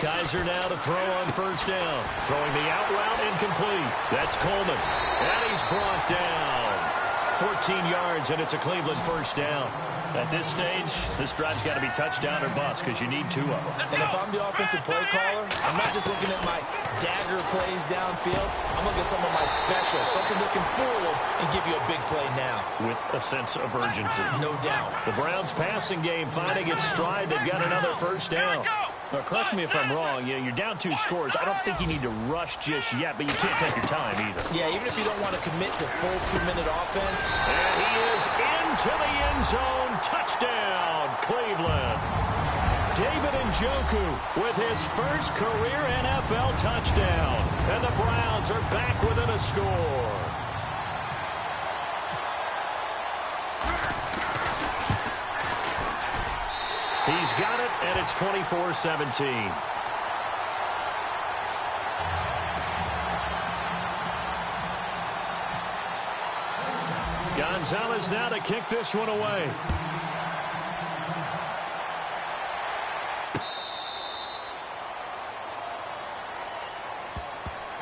Kaiser now to throw on 1st down. Throwing the out route incomplete. That's Coleman. And he's brought down. 14 yards, and it's a Cleveland 1st down. At this stage, this drive's got to be touchdown or bust because you need 2 of them. And if I'm the offensive play caller, I'm not just looking at my dagger plays downfield. I'm looking at some of my specials, something that can fool them and give you a big play now. With a sense of urgency. No doubt. The Browns passing game finding its stride. They've got another 1st down. Now, correct me if I'm wrong. Yeah, you're down 2 scores. I don't think you need to rush just yet, but you can't take your time either. Yeah, even if you don't want to commit to full 2-minute offense. And he is into the end zone. Touchdown, Cleveland. David Njoku with his first career NFL touchdown. And the Browns are back within a score. He's got it, and it's 24-17. Gonzalez now to kick this one away.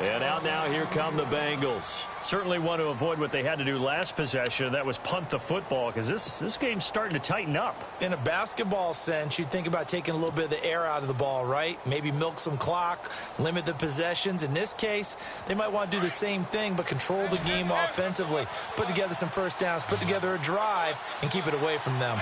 And out now, here come the Bengals. Certainly want to avoid what they had to do last possession. That was punt the football, because this game's starting to tighten up. In a basketball sense, you'd think about taking a little bit of the air out of the ball, right? Maybe milk some clock, limit the possessions. In this case, they might want to do the same thing, but control the game offensively. Put together some 1st downs, put together a drive, and keep it away from them.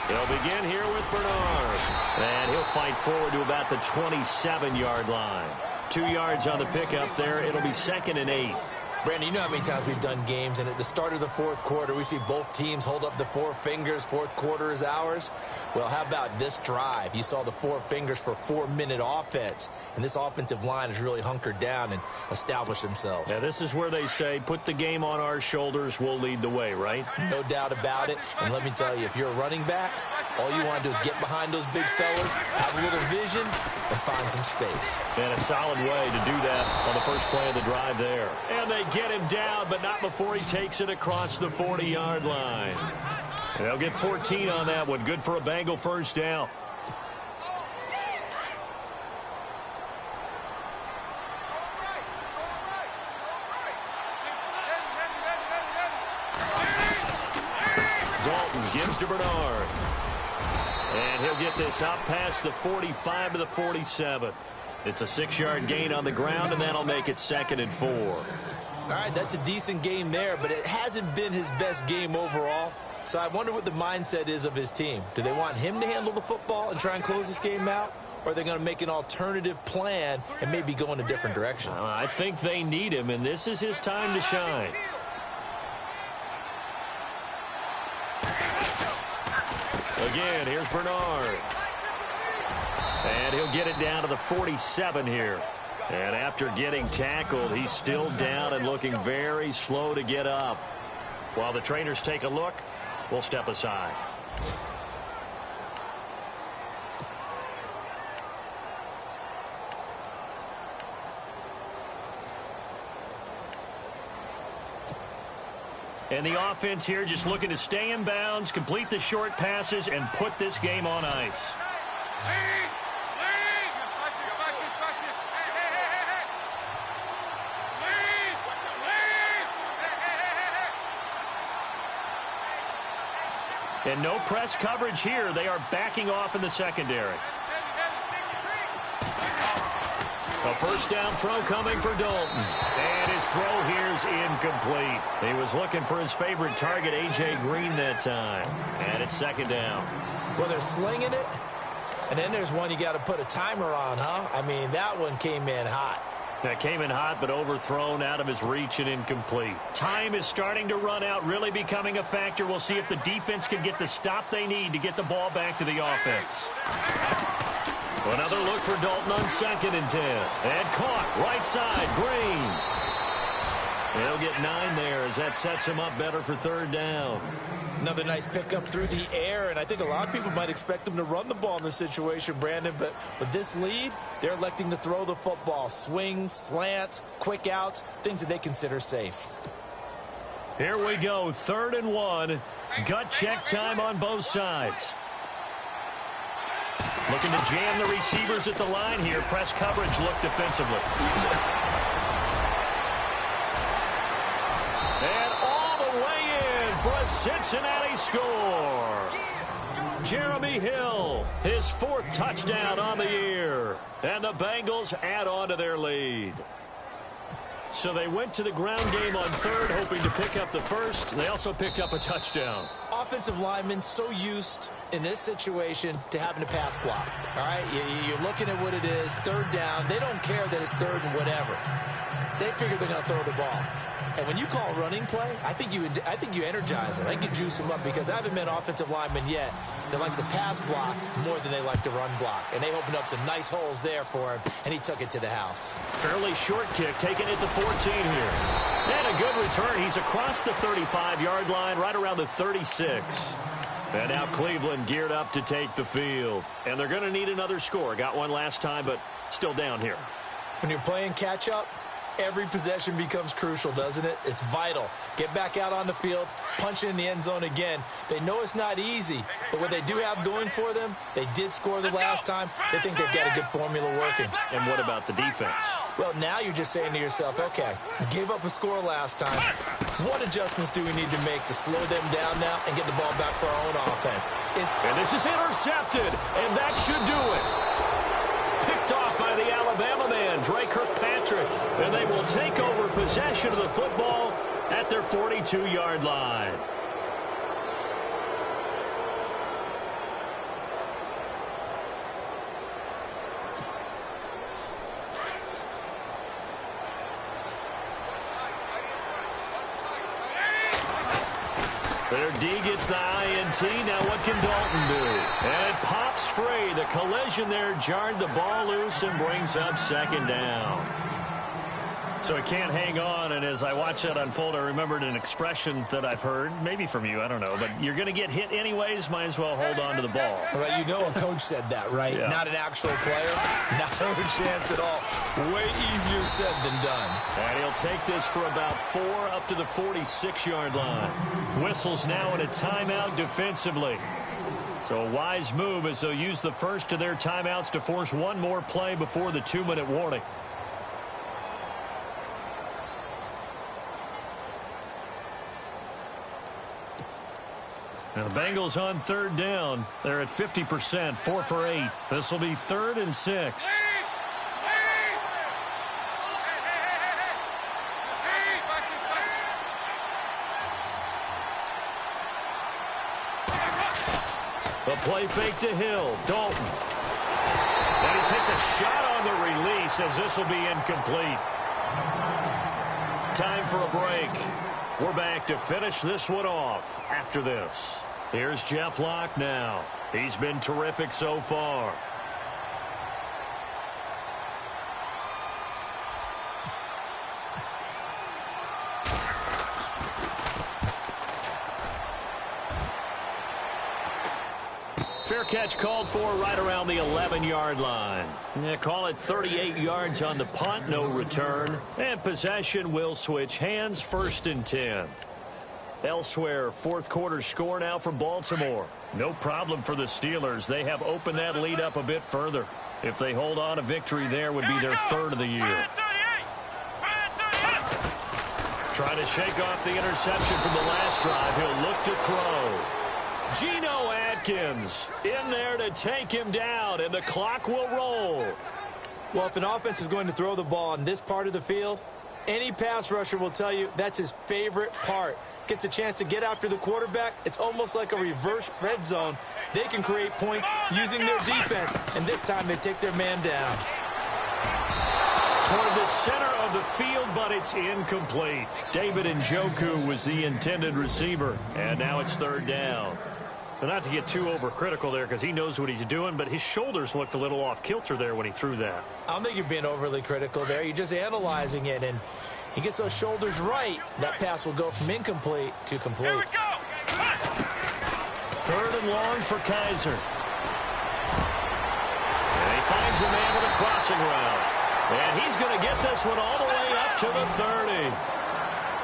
They'll begin here with Bernard. And he'll fight forward to about the 27-yard line. 2 yards on the pickup there. It'll be 2nd and 8. Brandon, you know how many times we've done games, and at the start of the fourth quarter, we see both teams hold up the four fingers, fourth quarter is ours. Well, how about this drive? You saw the four fingers for 4-minute offense, and this offensive line has really hunkered down and established themselves. Yeah, this is where they say, put the game on our shoulders, we'll lead the way, right? No doubt about it, and let me tell you, if you're a running back, all you want to do is get behind those big fellas, have a little vision, and find some space. And a solid way to do that on the first play of the drive there. And they get him down, but not before he takes it across the 40-yard line. And they'll get 14 on that one. Good for a Bengal first down. Dalton gives to Bernard. And he'll get this out past the 45 to the 47. It's a 6-yard gain on the ground, and that'll make it 2nd and 4. All right, that's a decent game there, but it hasn't been his best game overall. So I wonder what the mindset is of his team. Do they want him to handle the football and try and close this game out? Or are they going to make an alternative plan and maybe go in a different direction? I think they need him, and this is his time to shine. Again, here's Bernard. And he'll get it down to the 47 here. And after getting tackled, he's still down and looking very slow to get up. While the trainers take a look, we'll step aside. And the offense here just looking to stay in bounds, complete the short passes, and put this game on ice. And no press coverage here. They are backing off in the secondary. A first down throw coming for Dalton. And his throw here's incomplete. He was looking for his favorite target, A.J. Green, that time. And it's 2nd down. Well, they're slinging it. And then there's one you got to put a timer on, huh? I mean, that one came in hot. That came in hot, but overthrown, out of his reach, and incomplete. Time is starting to run out, really becoming a factor. We'll see if the defense can get the stop they need to get the ball back to the offense. Another look for Dalton on 2nd and 10. And caught, right side, Green. They'll get 9 there as that sets him up better for 3rd down. Another nice pickup through the air, and I think a lot of people might expect them to run the ball in this situation, Brandon, but with this lead, they're electing to throw the football. Swings, slants, quick outs, things that they consider safe. Here we go, 3rd and 1. Gut check time on both sides. Looking to jam the receivers at the line here. Press coverage look defensively. And all the way in for a Cincinnati score. Jeremy Hill, his 4th touchdown on the year. And the Bengals add on to their lead. So they went to the ground game on 3rd, hoping to pick up the 1st. They also picked up a touchdown. Offensive linemen so used in this situation to having to pass block. All right, you're looking at what it is, 3rd down. They don't care that it's 3rd and whatever. They figure they're going to throw the ball. And when you call a running play, I think you energize them. I think you juice them up because I haven't met an offensive lineman yet that likes to pass block more than they like to run block. And they opened up some nice holes there for him, and he took it to the house. Fairly short kick, taken at the 14 here. And a good return. He's across the 35-yard line, right around the 36. And now Cleveland geared up to take the field. And they're going to need another score. Got one last time, but still down here. When you're playing catch-up, every possession becomes crucial, doesn't it? It's vital. Get back out on the field, punch it in the end zone again. They know it's not easy, but what they do have going for them, they did score the last time. They think they've got a good formula working. And what about the defense? Well, now you're just saying to yourself, okay, we gave up a score last time. What adjustments do we need to make to slow them down now and get the ball back for our own offense? And this is intercepted, and that should do it. Picked off by the Alabama man, Dre Kirkpatrick. And they will take over possession of the football at their 42-yard line. Their D gets the INT. Now what can Dalton do? And it pops free. The collision there jarred the ball loose and brings up second down. So it can't hang on, and as I watch that unfold, I remembered an expression that I've heard, maybe from you, I don't know, but you're going to get hit anyways, might as well hold on to the ball. Well, you know a coach said that, right? Yeah. Not an actual player. Not a chance at all. Way easier said than done. And he'll take this for about 4 up to the 46-yard line. Whistles now in a timeout defensively. So a wise move as they'll use the first of their timeouts to force one more play before the 2-minute warning. Now the Bengals on third down. They're at 50%, 4 for 8. This will be 3rd and 6. The play fake to Hill. Dalton. And he takes a shot on the release as this will be incomplete. Time for a break. We're back to finish this one off after this. Here's Jeff Locke now. He's been terrific so far. Fair catch called for right around the 11-yard line. Call it 38 yards on the punt, no return. And possession will switch hands, 1st and 10. Elsewhere, 4th quarter score now for Baltimore. No problem for the Steelers. They have opened that lead up a bit further. If they hold on, a victory there would be their 3rd of the year. Trying to shake off the interception from the last drive. He'll look to throw. Geno Atkins in there to take him down, and the clock will roll. Well, if an offense is going to throw the ball on this part of the field, any pass rusher will tell you that's his favorite part. Gets a chance to get after the quarterback. It's almost like a reverse red zone. They can create points using their defense, and this time they take their man down. Toward the center of the field, but it's incomplete. David Njoku was the intended receiver, and now it's 3rd down. But not to get too overcritical there because he knows what he's doing, but his shoulders looked a little off kilter there when he threw that. I don't think you're being overly critical there. You're just analyzing it, and he gets those shoulders right. That pass will go from incomplete to complete. 3rd and long for Kaiser. And he finds a man with a crossing route. And he's going to get this one all the way up to the 30.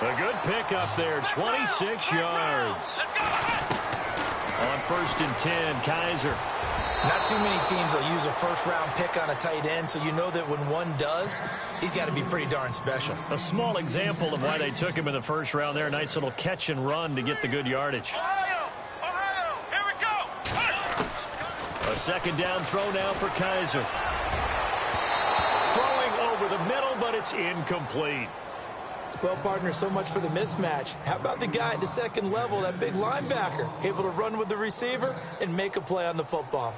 A good pickup there, 26 yards. On 1st and 10, Kaiser. Not too many teams will use a first-round pick on a tight end, so you know that when one does, he's got to be pretty darn special. A small example of why they took him in the 1st round there. Nice little catch and run to get the good yardage. Ohio, here we go. A 2nd down throw now for Kaiser. Throwing over the middle, but it's incomplete. Well, partner, so much for the mismatch. How about the guy at the 2nd level, that big linebacker, able to run with the receiver and make a play on the football?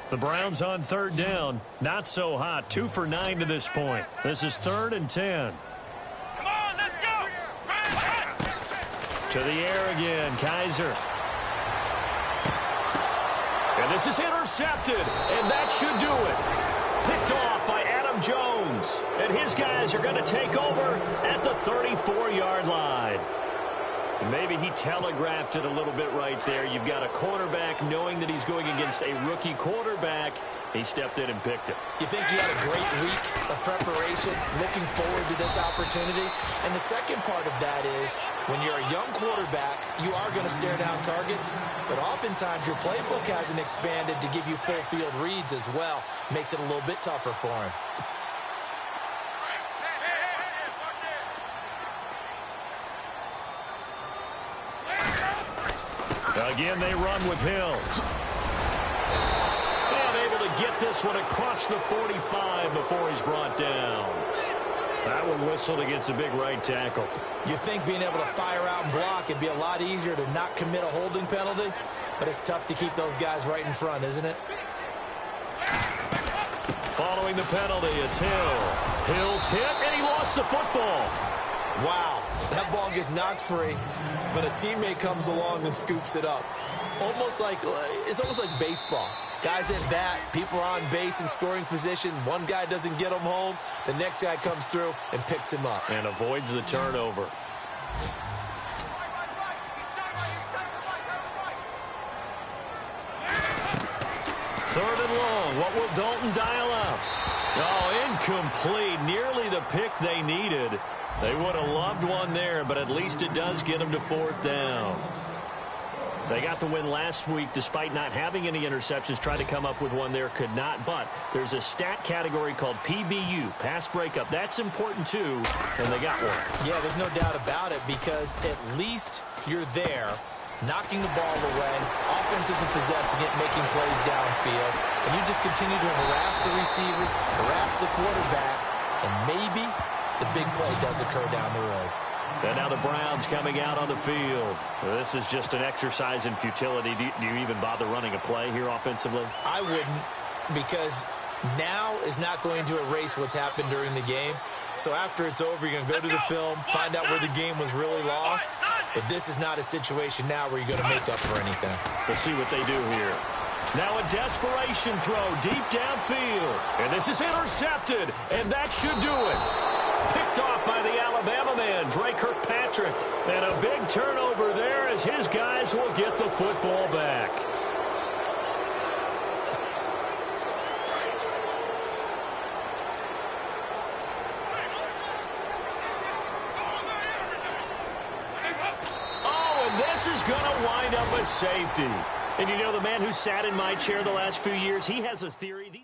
The Browns on 3rd down. Not so hot. 2 for 9 to this point. This is 3rd and 10. Come on, let's go. To the air again, Kaiser. And this is intercepted, and that should do it. Picked off by Adam Jones. And his guys are going to take over at the 34-yard line. Maybe he telegraphed it a little bit right there. You've got a cornerback knowing that he's going against a rookie quarterback. He stepped in and picked it. You think he had a great week of preparation, looking forward to this opportunity? And the second part of that is, when you're a young quarterback, you are going to stare down targets, but oftentimes your playbook hasn't expanded to give you full field reads as well. Makes it a little bit tougher for him. Again, they run with Hill. And able to get this one across the 45 before he's brought down. That one whistled against a big right tackle. You'd think being able to fire out and block would be a lot easier to not commit a holding penalty, but it's tough to keep those guys right in front, isn't it? Following the penalty, it's Hill. Hill's hit, and he lost the football. Wow, that ball gets knocked free, but a teammate comes along and scoops it up. It's almost like baseball. Guys at bat, people are on base in scoring position. One guy doesn't get him home. The next guy comes through and picks him up. And avoids the turnover. Third and long. What will Dalton dial up? Oh, incomplete. Nearly the pick they needed. They would have loved one there, but at least it does get them to fourth down. They got the win last week despite not having any interceptions. Tried to come up with one there, could not. But there's a stat category called PBU, pass breakup. That's important too, and they got one. Yeah, there's no doubt about it, because at least you're there, knocking the ball away. Offense isn't possessing it, making plays downfield. And you just continue to harass the receivers, harass the quarterback, and maybe the big play does occur down the road. And now the Browns coming out on the field. This is just an exercise in futility. Do you even bother running a play here offensively? I wouldn't, because now is not going to erase what's happened during the game. So after it's over, you're going to go to the film, find out where the game was really lost. But this is not a situation now where you're going to make up for anything. Let's see what they do here. Now a desperation throw deep downfield. And this is intercepted, and that should do it. Picked off by the Alabama man, Dre Kirkpatrick. And a big turnover there as his guys will get the football back. Oh, and this is going to wind up a safety. And you know, the man who sat in my chair the last few years, he has a theory.